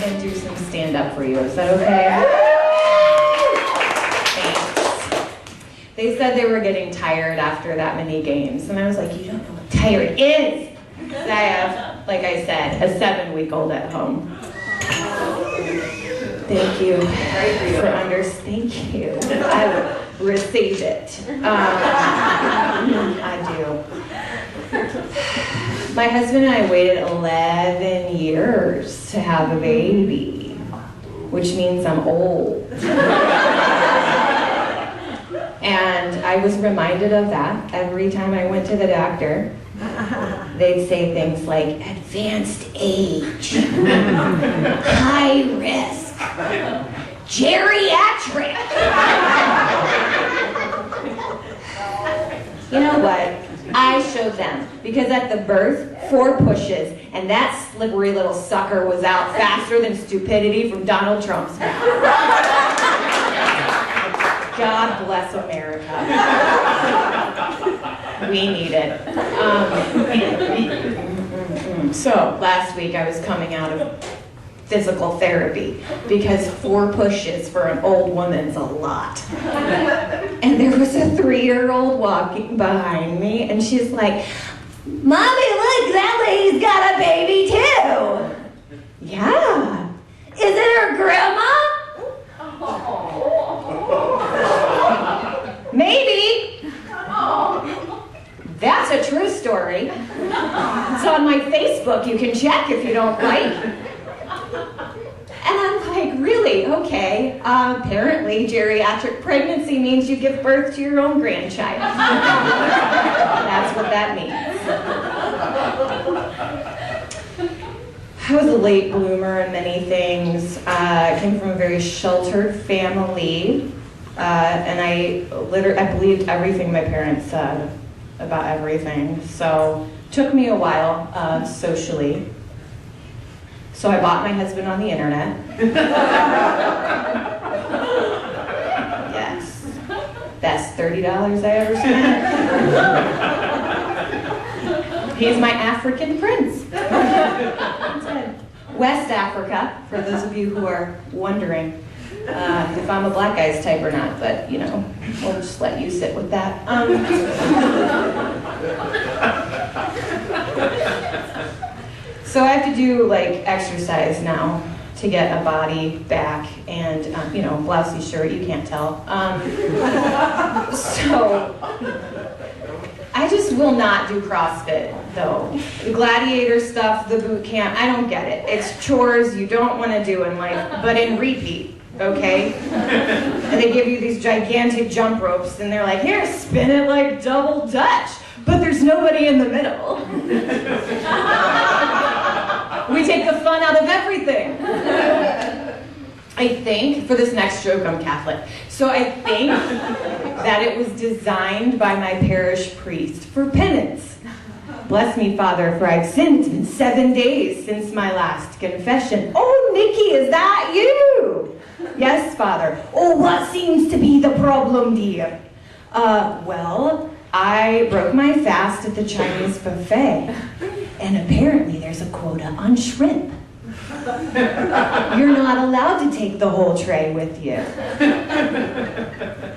and do some stand-up for you. Is that okay? Thanks. They said they were getting tired after that many games, and I was like, you don't know what tired is. I have, like I said, a 7-week-old at home. Thank you for understanding. Thank you. I will receive it. I do. My husband and I waited 11 years to have a baby, which means I'm old. And I was reminded of that every time I went to the doctor. They'd say things like, advanced age, high risk, geriatric. You know what? I showed them, because at the birth, 4 pushes, and that slippery little sucker was out faster than stupidity from Donald Trump's mouth. God bless America. We need it. So, last week I was coming out of physical therapy because 4 pushes for an old woman's a lot. And there was a 3-year-old walking behind me, and she's like, Mommy, look, that lady's got a baby too. Yeah. Is it her grandma? Maybe. That's a true story. It's on my Facebook. You can check if you don't like. And I'm like, really? Okay. Apparently, geriatric pregnancy means you give birth to your own grandchild. That's what that means. I was a late bloomer in many things. I came from a very sheltered family. And I believed everything my parents said about everything. So it took me a while socially. So I bought my husband on the internet. Yes. Best $30 I ever spent. He's my African prince. That's it. West Africa, for those of you who are wondering if I'm a black guy's type or not, but you know, we'll just let you sit with that. So I have to do like exercise now to get a body back, and you know, blousey shirt, you can't tell. So I just will not do CrossFit though. The gladiator stuff, the boot camp, I don't get it. It's chores you don't want to do in life, but in repeat. Okay? And they give you these gigantic jump ropes, and they're like, here, spin it like double Dutch. But there's nobody in the middle. We take the fun out of everything. I think, for this next joke, I'm Catholic. So I think that it was designed by my parish priest for penance. Bless me, Father, for I've sinned in 7 days since my last confession. Oh, Nicci, is that you? Yes, Father. Oh, what seems to be the problem, dear? Well, I broke my fast at the Chinese buffet, and apparently there's a quota on shrimp. You're not allowed to take the whole tray with you.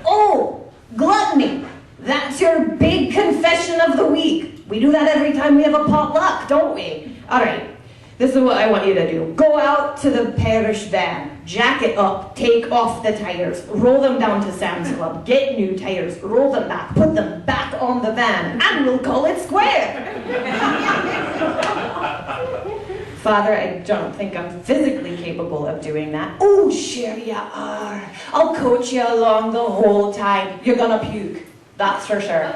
Oh, gluttony. That's your big confession of the week. We do that every time we have a potluck, don't we? All right. This is what I want you to do. Go out to the parish van, jack it up, take off the tires, roll them down to Sam's Club, get new tires, roll them back, put them back on the van, and we'll call it square. Father, I don't think I'm physically capable of doing that. Oh, sure you are. I'll coach you along the whole time. You're gonna puke. That's for sure.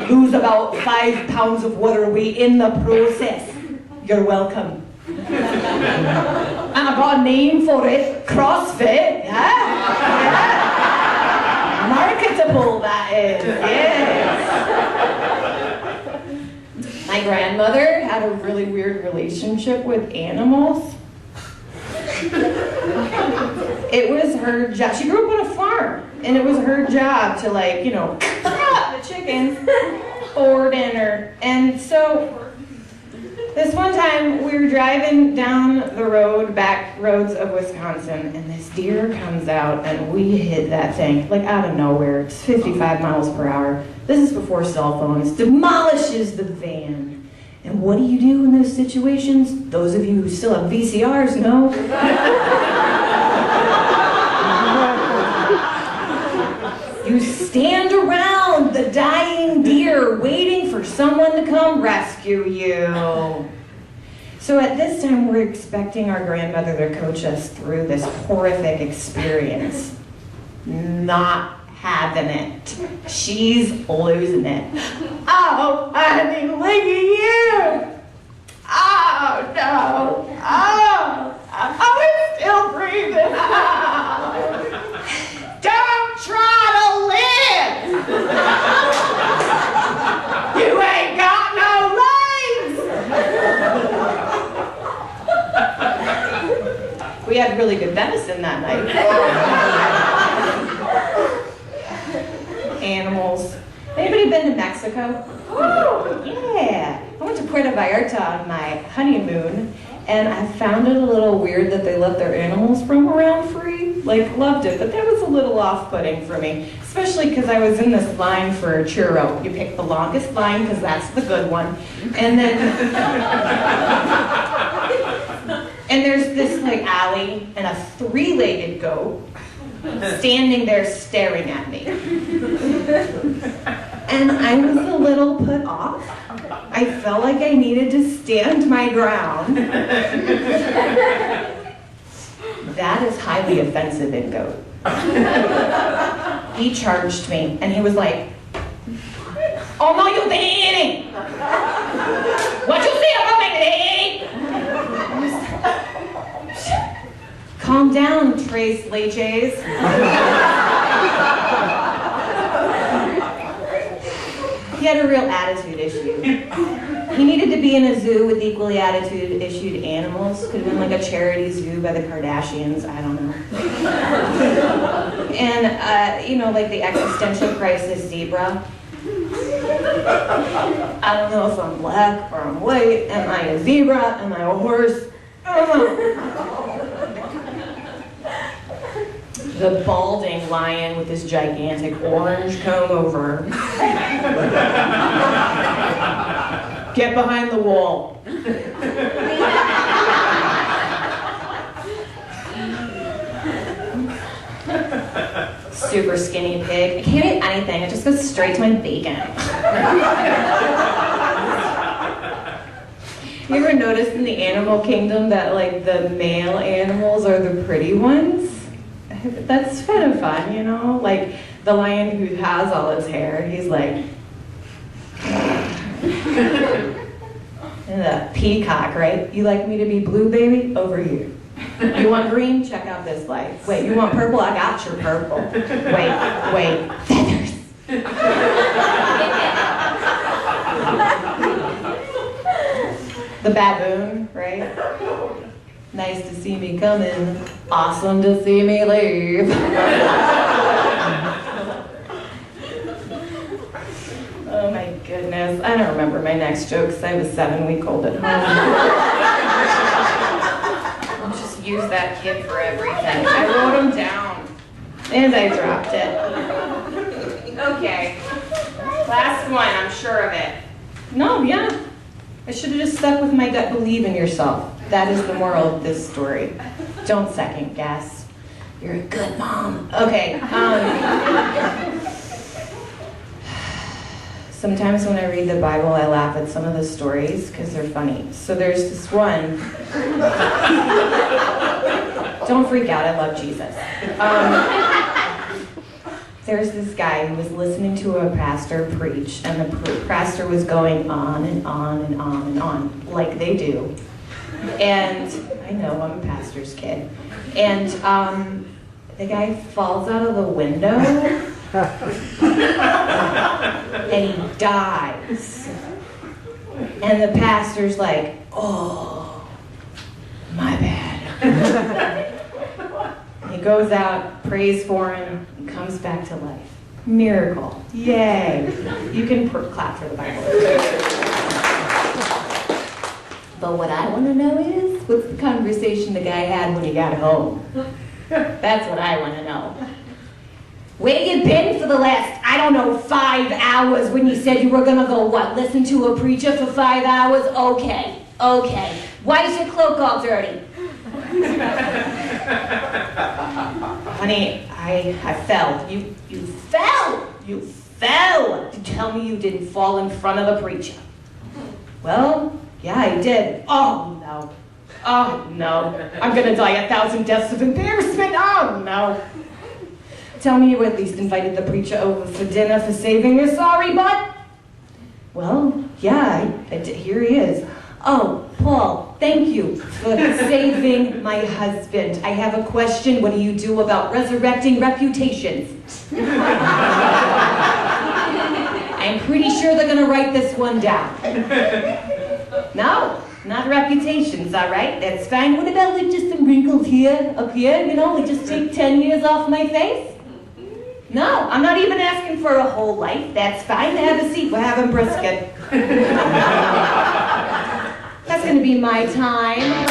Lose about 5 pounds of water weight in the process. You're welcome. And I've got a name for it. CrossFit. Yeah? Marketable, that is. Yes. My grandmother had a really weird relationship with animals. It was her job. She grew up on a farm, and it was her job to, like, you know, the chickens for dinner. And so This one time, we were driving down the road, back roads of Wisconsin, and this deer comes out, and we hit that thing, like out of nowhere. It's 55 miles per hour. This is before cell phones. Demolishes the van. And what do you do in those situations? Those of you who still have VCRs know. You stand around the dying deer waiting for someone to come rescue you. So at this time, we're expecting our grandmother to coach us through this horrific experience. Not having it. She's losing it. Oh, honey, look at you. Oh, no. Oh, I'm still breathing. Oh. Don't try to live. You ain't got no legs. We had really good venison that night. Animals. Anybody been to Mexico? Oh, yeah. I went to Puerto Vallarta on my honeymoon, and I found it a little weird that they let their animals roam around free. Like, loved it, but that was a little off-putting for me, especially because I was in this line for a churro. You pick the longest line because that's the good one, and then and there's this like alley and a three-legged goat standing there staring at me. And I was a little put off. I felt like I needed to stand my ground. That is highly offensive in goat. He charged me and he was like, "Oh no, you didn't! What you say about me, calm down, Tres Leches." He had a real attitude issue. He needed to be in a zoo with equally attitude-issued animals. Could have been like a charity zoo by the Kardashians, I don't know. And, you know, like the existential crisis zebra. I don't know if I'm black or I'm white. Am I a zebra? Am I a horse? I don't know. The balding lion with this gigantic orange comb over. Get behind the wall. Super skinny pig. I can't eat anything. It just goes straight to my bacon. You ever notice in the animal kingdom that like the male animals are the pretty ones? That's kind of fun, you know? Like the lion who has all his hair, he's like, and the peacock, right? You like me to be blue, baby? Over here. You want green? Check out this light. Wait, you want purple? I got your purple. Wait, feathers. The baboon, right? Nice to see me coming. Awesome to see me leave. Oh my goodness. I don't remember my next joke because I was 7-week-old at home. I'll just use that kid for everything. I wrote him down. And I dropped it. Okay. Last one, I'm sure of it. No, yeah. I should have just stuck with my gut. Believe in yourself. That is the moral of this story. Don't second guess. You're a good mom. Okay. Sometimes when I read the Bible, I laugh at some of the stories because they're funny. So there's this one. Don't freak out. I love Jesus. There's this guy who was listening to a pastor preach, and the pastor was going on and on and on and on, like they do. And I know, I'm a pastor's kid. And the guy falls out of the window, and he dies. And the pastor's like, "Oh, my bad." He goes out, prays for him, and comes back to life. Miracle. Yay. You can clap for the Bible. But what I want to know is, what's the conversation the guy had when he got home? That's what I want to know. Where you been for the last, 5 hours when you said you were gonna go, what, listen to a preacher for 5 hours? Okay. Why is your cloak all dirty? Honey, I fell. You fell! You fell! Tell me you didn't fall in front of the preacher. Well, yeah, I did. Oh, no. I'm gonna die 1,000 deaths of embarrassment. Oh, no. Tell me you at least invited the preacher over for dinner for saving your sorry butt? Well, yeah, I did. Here he is. Oh, Paul, thank you for saving my husband. I have a question. What do you do about resurrecting reputations? I'm pretty sure they're gonna write this one down. No, not reputations, all right? That's fine. What about like just some wrinkles here, up here? Like just take 10 years off my face? No, I'm not even asking for a whole life. That's fine. Have a seat. We're having brisket. That's gonna be my time.